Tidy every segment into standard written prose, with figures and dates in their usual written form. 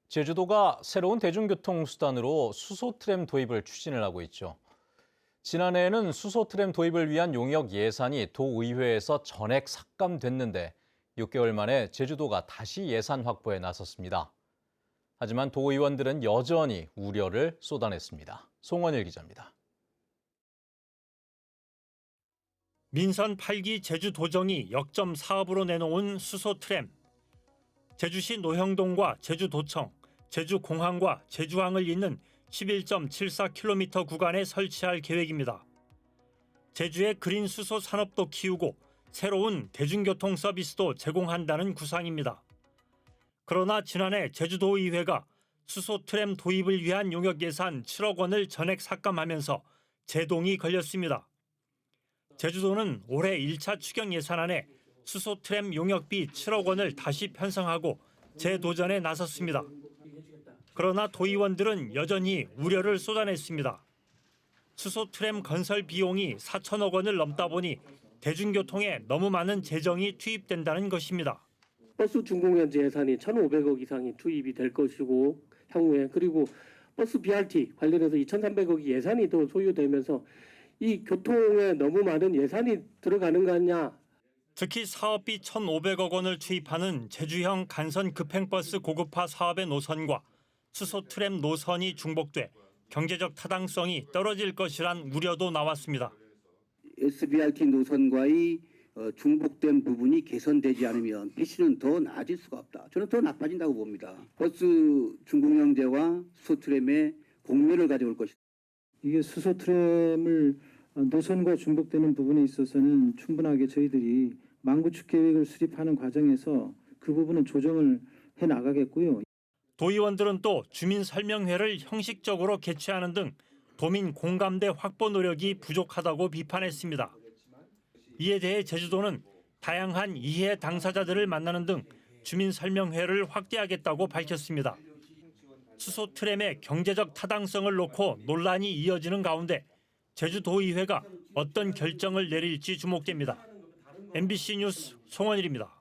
제주도가 새로운 대중교통수단으로 수소트램 도입을 추진을 하고 있죠. 지난해에는 수소트램 도입을 위한 용역 예산이 도의회에서 전액 삭감됐는데 6개월 만에 제주도가 다시 예산 확보에 나섰습니다. 하지만 도의원들은 여전히 우려를 쏟아냈습니다. 송원일 기자입니다. 민선 8기 제주도정이 역점 사업으로 내놓은 수소트램. 제주시 노형동과 제주도청, 제주공항과 제주항을 잇는 11.74km 구간에 설치할 계획입니다. 제주의 그린 수소 산업도 키우고 새로운 대중교통 서비스도 제공한다는 구상입니다. 그러나 지난해 제주도의회가 수소트램 도입을 위한 용역 예산 7억 원을 전액 삭감하면서 제동이 걸렸습니다. 제주도는 올해 1차 추경 예산안에 수소트램 용역비 7억 원을 다시 편성하고 재도전에 나섰습니다. 그러나 도의원들은 여전히 우려를 쏟아냈습니다. 수소트램 건설 비용이 4천억 원을 넘다 보니 대중교통에 너무 많은 재정이 투입된다는 것입니다. 버스 준공연재 예산이 1,500억 이상이 투입이 될 것이고 향후에 그리고 버스 BRT 관련해서 2,300억이 예산이 더 소요되면서 이 교통에 너무 많은 예산이 들어가는 거 아니냐. 특히 사업비 1,500억 원을 투입하는 제주형 간선 급행버스 고급화 사업의 노선과 수소트램 노선이 중복돼 경제적 타당성이 떨어질 것이란 우려도 나왔습니다. SBRT 노선과의 중복된 부분이 개선되지 않으면 PC는 더 나아질 수가 없다. 저는 더 나빠진다고 봅니다. 버스 준공영제와 수소트램의 공멸을 가져올 것이다. 이게 수소트램을 노선과 중복되는 부분에 있어서는 충분하게 저희들이 만구축 계획을 수립하는 과정에서 그 부분은 조정을 해 나가겠고요. 도의원들은 또 주민 설명회를 형식적으로 개최하는 등 도민 공감대 확보 노력이 부족하다고 비판했습니다. 이에 대해 제주도는 다양한 이해 당사자들을 만나는 등 주민 설명회를 확대하겠다고 밝혔습니다. 수소트램의 경제적 타당성을 놓고 논란이 이어지는 가운데 제주도의회가 어떤 결정을 내릴지 주목됩니다. MBC 뉴스 송원일입니다.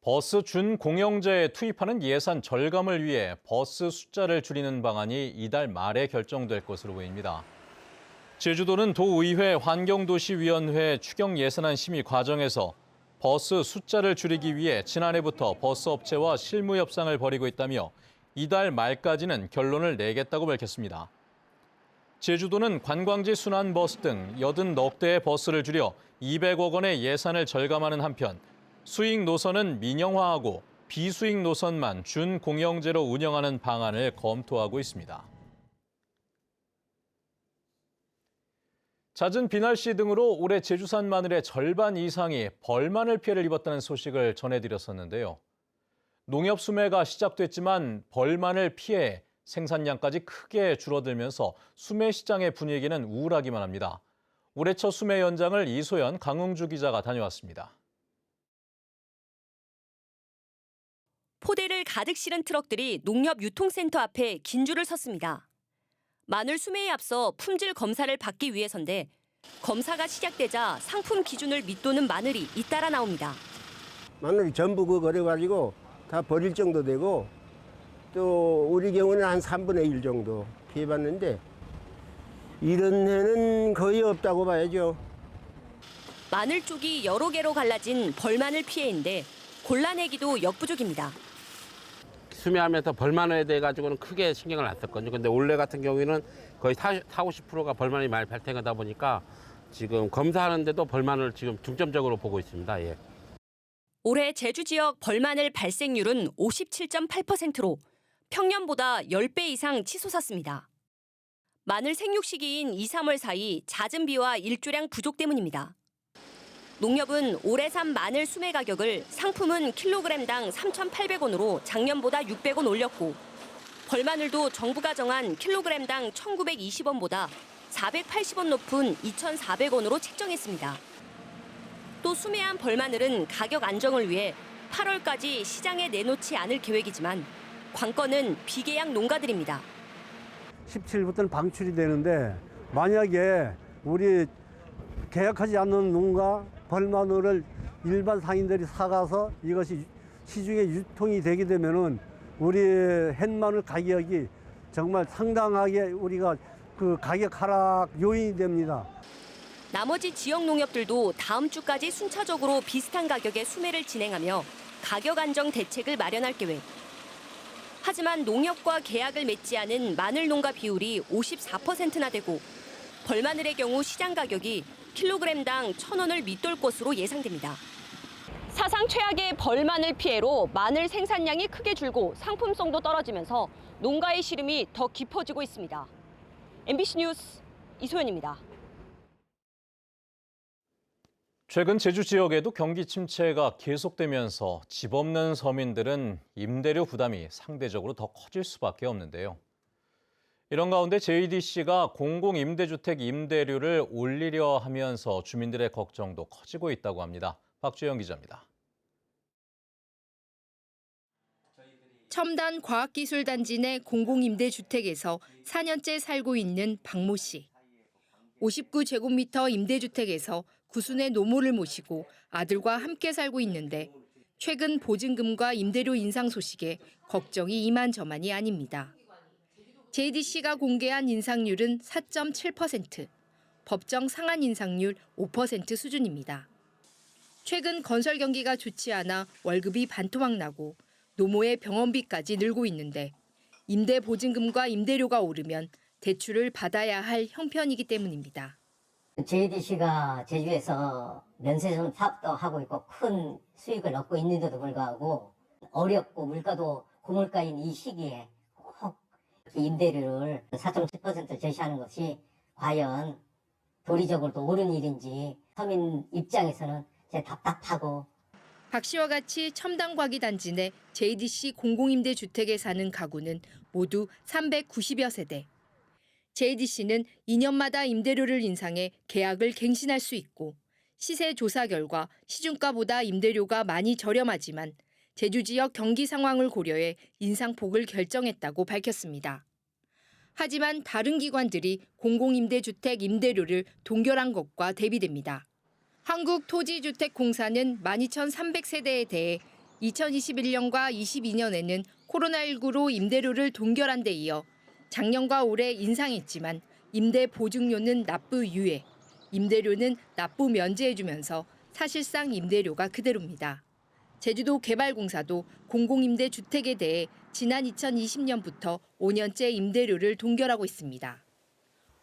버스 준공영제에 투입하는 예산 절감을 위해 버스 숫자를 줄이는 방안이 이달 말에 결정될 것으로 보입니다. 제주도는 도의회 환경도시위원회 추경 예산안 심의 과정에서 버스 숫자를 줄이기 위해 지난해부터 버스 업체와 실무 협상을 벌이고 있다며 이달 말까지는 결론을 내겠다고 밝혔습니다. 제주도는 관광지 순환버스 등 80여 대의 버스를 줄여 200억 원의 예산을 절감하는 한편 수익 노선은 민영화하고 비수익 노선만 준공영제로 운영하는 방안을 검토하고 있습니다. 잦은 비날씨 등으로 올해 제주산 마늘의 절반 이상이 벌마늘 피해를 입었다는 소식을 전해드렸었는데요. 농협 수매가 시작됐지만 벌마늘 피해 생산량까지 크게 줄어들면서 수매 시장의 분위기는 우울하기만 합니다. 올해 첫 수매 현장을 이소연 강흥주 기자가 다녀왔습니다. 포대를 가득 실은 트럭들이 농협 유통센터 앞에 긴 줄을 섰습니다. 마늘 수매에 앞서 품질 검사를 받기 위해서인데 검사가 시작되자 상품 기준을 밑도는 마늘이 잇따라 나옵니다. 마늘이 전부 그래가지고 다 버릴 정도 되고 또 우리 경우는 한 3분의 1 정도 피해봤는데 이런 해는 거의 없다고 봐야죠. 마늘 쪽이 여러 개로 갈라진 벌마늘 피해인데 골라내기도 역부족입니다. 수매하면서 벌마늘에 대해 가지고는 크게 신경을 안 썼거든요. 근데 올해 같은 경우에는 거의 50%가 벌마늘이 많이 발생하다 보니까 지금 검사하는데도 벌마늘을 지금 중점적으로 보고 있습니다. 예. 올해 제주 지역 벌마늘 발생률은 57.8%로 평년보다 10배 이상 치솟았습니다. 마늘 생육 시기인 2, 3월 사이 잦은 비와 일조량 부족 때문입니다. 농협은 올해 산 마늘 수매 가격을 상품은 킬로그램당 3,800원으로 작년보다 600원 올렸고 벌마늘도 정부가 정한 킬로그램당 1,920원보다 480원 높은 2,400원으로 책정했습니다. 또 수매한 벌마늘은 가격 안정을 위해 8월까지 시장에 내놓지 않을 계획이지만 관건은 비계약 농가들입니다. 17일부터는 방출이 되는데 만약에 우리 계약하지 않는 농가 벌마늘을 일반 상인들이 사가서 이것이 시중에 유통이 되게 되면은 우리 햇마늘 가격이 정말 상당하게 우리가 그 가격 하락 요인이 됩니다. 나머지 지역 농협들도 다음 주까지 순차적으로 비슷한 가격의 수매를 진행하며 가격 안정 대책을 마련할 계획. 하지만 농협과 계약을 맺지 않은 마늘 농가 비율이 54%나 되고 벌마늘의 경우 시장 가격이 킬로그램당 1,000원을 밑돌 것으로 예상됩니다. 사상 최악의 벌마늘 피해로 마늘 생산량이 크게 줄고 상품성도 떨어지면서 농가의 시름이 더 깊어지고 있습니다. MBC 뉴스 이소연입니다. 최근 제주 지역에도 경기 침체가 계속되면서 집 없는 서민들은 임대료 부담이 상대적으로 더 커질 수밖에 없는데요. 이런 가운데 JDC가 공공임대주택 임대료를 올리려 하면서 주민들의 걱정도 커지고 있다고 합니다. 박주영 기자입니다. 첨단 과학기술단지 내 공공임대주택에서 4년째 살고 있는 박모 씨. 59제곱미터 임대주택에서 구순의 노모를 모시고 아들과 함께 살고 있는데 최근 보증금과 임대료 인상 소식에 걱정이 이만저만이 아닙니다. JDC가 공개한 인상률은 4.7%, 법정 상한 인상률 5% 수준입니다. 최근 건설 경기가 좋지 않아 월급이 반토막 나고 노모의 병원비까지 늘고 있는데 임대 보증금과 임대료가 오르면 대출을 받아야 할 형편이기 때문입니다. JDC가 제주에서 면세점 사업도 하고 있고 큰 수익을 얻고 있는데도 불구하고 어렵고 물가도 고물가인 이 시기에 꼭 임대료를 4.7% 제시하는 것이 과연 도리적으로도 옳은 일인지 서민 입장에서는 제 답답하고. 박 씨와 같이 첨단 과기 단지 내 JDC 공공임대주택에 사는 가구는 모두 390여 세대. JDC는 2년마다 임대료를 인상해 계약을 갱신할 수 있고 시세 조사 결과 시중가보다 임대료가 많이 저렴하지만 제주 지역 경기 상황을 고려해 인상폭을 결정했다고 밝혔습니다. 하지만 다른 기관들이 공공임대주택 임대료를 동결한 것과 대비됩니다. 한국토지주택공사는 12,300세대에 대해 2021년과 22년에는 코로나19로 임대료를 동결한 데 이어 작년과 올해 인상했지만 임대 보증료는 납부 유예, 임대료는 납부 면제해주면서 사실상 임대료가 그대로입니다. 제주도 개발공사도 공공임대주택에 대해 지난 2020년부터 5년째 임대료를 동결하고 있습니다.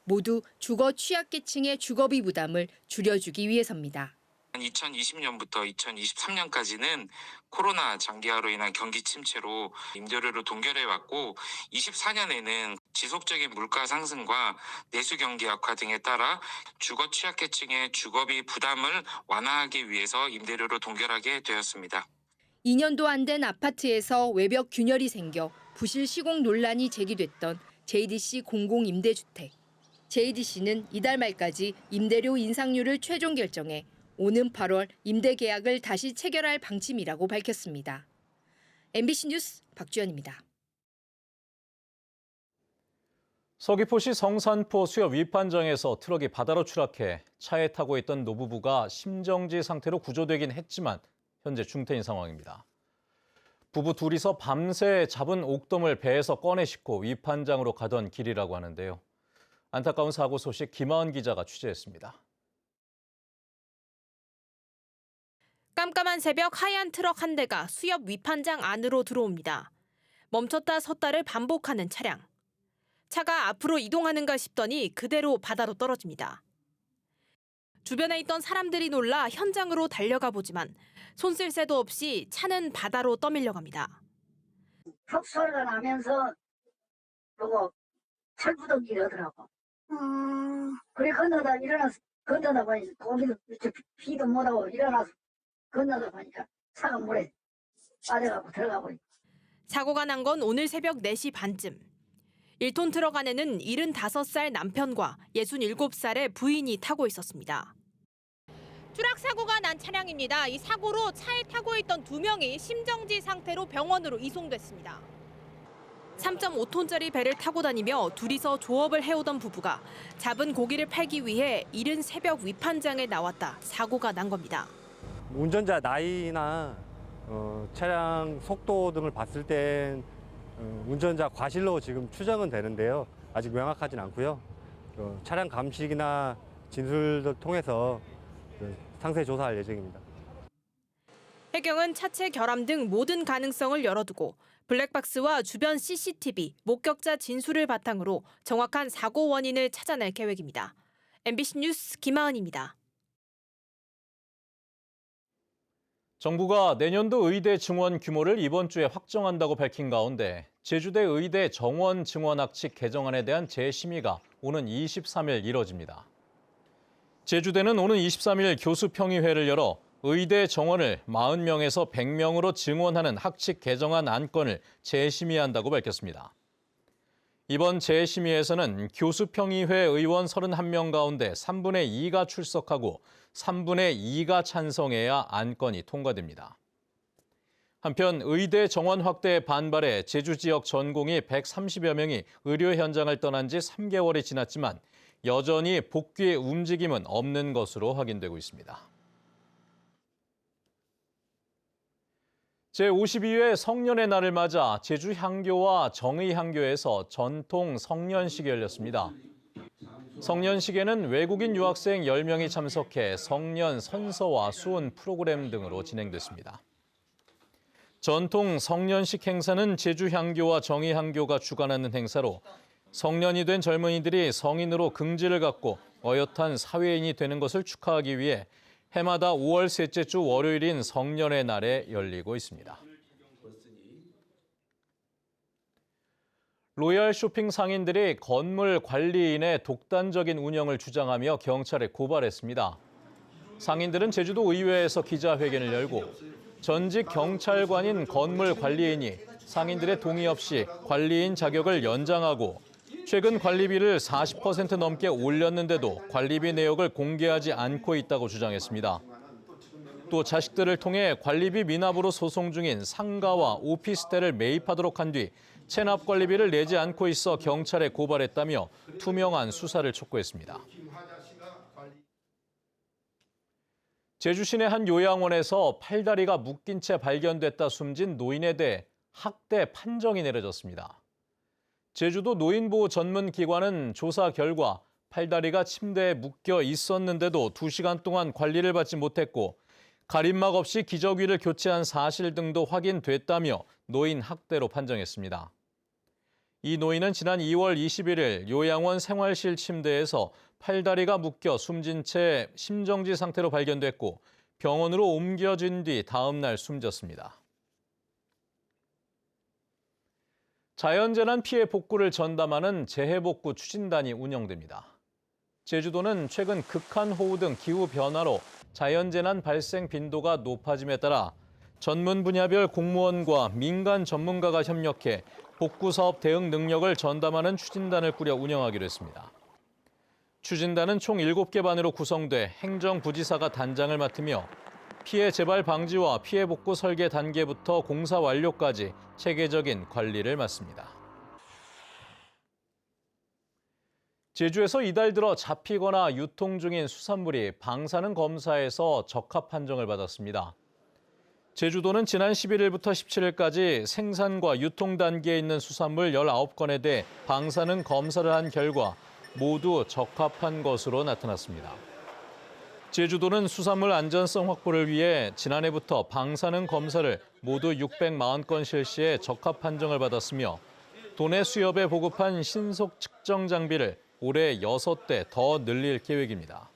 모두 주거 취약계층의 주거비 부담을 줄여주기 위해서입니다. 2020년부터 2023년까지는 코로나 장기화로 인한 경기 침체로 임대료를 동결해왔고 24년에는 지속적인 물가 상승과 내수 경기 악화 등에 따라 주거 취약계층의 주거비 부담을 완화하기 위해서 임대료를 동결하게 되었습니다. 2년도 안 된 아파트에서 외벽 균열이 생겨 부실 시공 논란이 제기됐던 JDC 공공임대주택. JDC는 이달 말까지 임대료 인상률을 최종 결정해 오는 8월 임대 계약을 다시 체결할 방침이라고 밝혔습니다. MBC 뉴스 박주연입니다. 서귀포시 성산포 수협 위판장에서 트럭이 바다로 추락해 차에 타고 있던 노부부가 심정지 상태로 구조되긴 했지만 현재 중태인 상황입니다. 부부 둘이서 밤새 잡은 옥돔을 배에서 꺼내 싣고 위판장으로 가던 길이라고 하는데요. 안타까운 사고 소식 김하은 기자가 취재했습니다. 깜깜한 새벽 하얀 트럭 한 대가 수협 위판장 안으로 들어옵니다. 멈췄다 섰다를 반복하는 차량. 차가 앞으로 이동하는가 싶더니 그대로 바다로 떨어집니다. 주변에 있던 사람들이 놀라 현장으로 달려가 보지만 손 쓸 새도 없이 차는 바다로 떠밀려갑니다. 푹 소리가 나면서 보고 철부덕 이러더라고. 그래 건너다 일어나서 건너다 보니 거기도 비도 못하고 일어나서 건너다 보니까 차가 물에 빠져가고 들어가고. 사고가 난 건 오늘 새벽 4시 반쯤. 1톤 트럭 안에는 75살 남편과 67살의 부인이 타고 있었습니다. 추락 사고가 난 차량입니다. 이 사고로 차에 타고 있던 2명이 심정지 상태로 병원으로 이송됐습니다. 3.5톤짜리 배를 타고 다니며 둘이서 조업을 해오던 부부가 잡은 고기를 팔기 위해 이른 새벽 위판장에 나왔다 사고가 난 겁니다. 운전자 나이나 차량 속도 등을 봤을 땐 운전자 과실로 지금 추정은 되는데요. 아직 명확하진 않고요. 차량 감식이나 진술을 통해서 상세 조사할 예정입니다. 해경은 차체 결함 등 모든 가능성을 열어두고 블랙박스와 주변 CCTV, 목격자 진술을 바탕으로 정확한 사고 원인을 찾아낼 계획입니다. MBC 뉴스 김하은입니다. 정부가 내년도 의대 증원 규모를 이번 주에 확정한다고 밝힌 가운데 제주대 의대 정원 증원 학칙 개정안에 대한 재심의가 오는 23일 이뤄집니다. 제주대는 오는 23일 교수평의회를 열어 의대 정원을 40명에서 100명으로 증원하는 학칙 개정안 안건을 재심의한다고 밝혔습니다. 이번 재심의에서는 교수평의회 의원 31명 가운데 3분의 2가 출석하고 3분의 2가 찬성해야 안건이 통과됩니다. 한편 의대 정원 확대에 반발해 제주 지역 전공의 130여 명이 의료 현장을 떠난 지 3개월이 지났지만 여전히 복귀의 움직임은 없는 것으로 확인되고 있습니다. 제52회 성년의 날을 맞아 제주 향교와 정의 향교에서 전통 성년식이 열렸습니다. 성년식에는 외국인 유학생 10명이 참석해 성년 선서와 수훈 프로그램 등으로 진행됐습니다. 전통 성년식 행사는 제주 향교와 정의 향교가 주관하는 행사로 성년이 된 젊은이들이 성인으로 긍지를 갖고 어엿한 사회인이 되는 것을 축하하기 위해 해마다 5월 셋째 주 월요일인 성년의 날에 열리고 있습니다. 로얄 쇼핑 상인들이 건물 관리인의 독단적인 운영을 주장하며 경찰에 고발했습니다. 상인들은 제주도 의회에서 기자회견을 열고 전직 경찰관인 건물 관리인이 상인들의 동의 없이 관리인 자격을 연장하고 최근 관리비를 40% 넘게 올렸는데도 관리비 내역을 공개하지 않고 있다고 주장했습니다. 또 자식들을 통해 관리비 미납으로 소송 중인 상가와 오피스텔을 매입하도록 한 뒤 체납 관리비를 내지 않고 있어 경찰에 고발했다며 투명한 수사를 촉구했습니다. 제주 시내 한 요양원에서 팔다리가 묶인 채 발견됐다 숨진 노인에 대해 학대 판정이 내려졌습니다. 제주도 노인보호 전문기관은 조사 결과 팔다리가 침대에 묶여 있었는데도 2시간 동안 관리를 받지 못했고 가림막 없이 기저귀를 교체한 사실 등도 확인됐다며 노인 학대로 판정했습니다. 이 노인은 지난 2월 21일 요양원 생활실 침대에서 팔다리가 묶여 숨진 채 심정지 상태로 발견됐고 병원으로 옮겨진 뒤 다음 날 숨졌습니다. 자연재난 피해 복구를 전담하는 재해복구 추진단이 운영됩니다. 제주도는 최근 극한호우 등 기후변화로 자연재난 발생 빈도가 높아짐에 따라 전문 분야별 공무원과 민간 전문가가 협력해 복구사업 대응 능력을 전담하는 추진단을 꾸려 운영하기로 했습니다. 추진단은 총 7개 반으로 구성돼 행정부지사가 단장을 맡으며 피해 재발 방지와 피해 복구 설계 단계부터 공사 완료까지 체계적인 관리를 맡습니다. 제주에서 이달 들어 잡히거나 유통 중인 수산물이 방사능 검사에서 적합 판정을 받았습니다. 제주도는 지난 11일부터 17일까지 생산과 유통 단계에 있는 수산물 19건에 대해 방사능 검사를 한 결과 모두 적합한 것으로 나타났습니다. 제주도는 수산물 안전성 확보를 위해 지난해부터 방사능 검사를 모두 640건 실시해 적합 판정을 받았으며 도내 수협에 보급한 신속 측정 장비를 올해 6대 더 늘릴 계획입니다.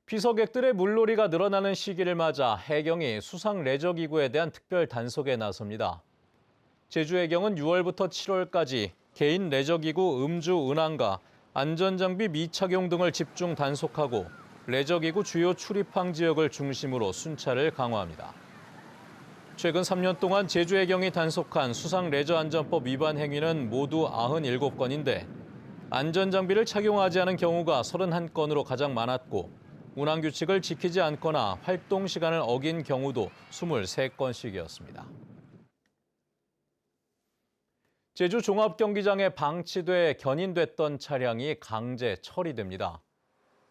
피서객들의 물놀이가 늘어나는 시기를 맞아 해경이 수상 레저기구에 대한 특별 단속에 나섭니다. 제주해경은 6월부터 7월까지 개인 레저기구 음주 운항과 안전장비 미착용 등을 집중 단속하고 레저기구 주요 출입항 지역을 중심으로 순찰을 강화합니다. 최근 3년 동안 제주해경이 단속한 수상 레저안전법 위반 행위는 모두 97건인데 안전장비를 착용하지 않은 경우가 31건으로 가장 많았고 운항규칙을 지키지 않거나 활동 시간을 어긴 경우도 23건씩이었습니다. 제주 종합경기장에 방치돼 견인됐던 차량이 강제 처리됩니다.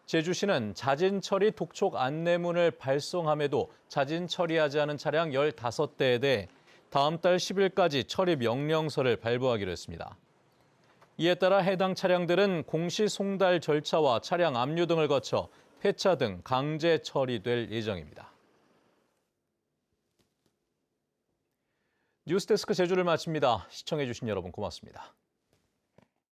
제주시는 자진 처리 독촉 안내문을 발송함에도 자진 처리하지 않은 차량 15대에 대해 다음 달 10일까지 처리 명령서를 발부하기로 했습니다. 이에 따라 해당 차량들은 공시 송달 절차와 차량 압류 등을 거쳐 폐차 등 강제 처리될 예정입니다. 뉴스데스크 제주를 마칩니다. 시청해주신 여러분 고맙습니다.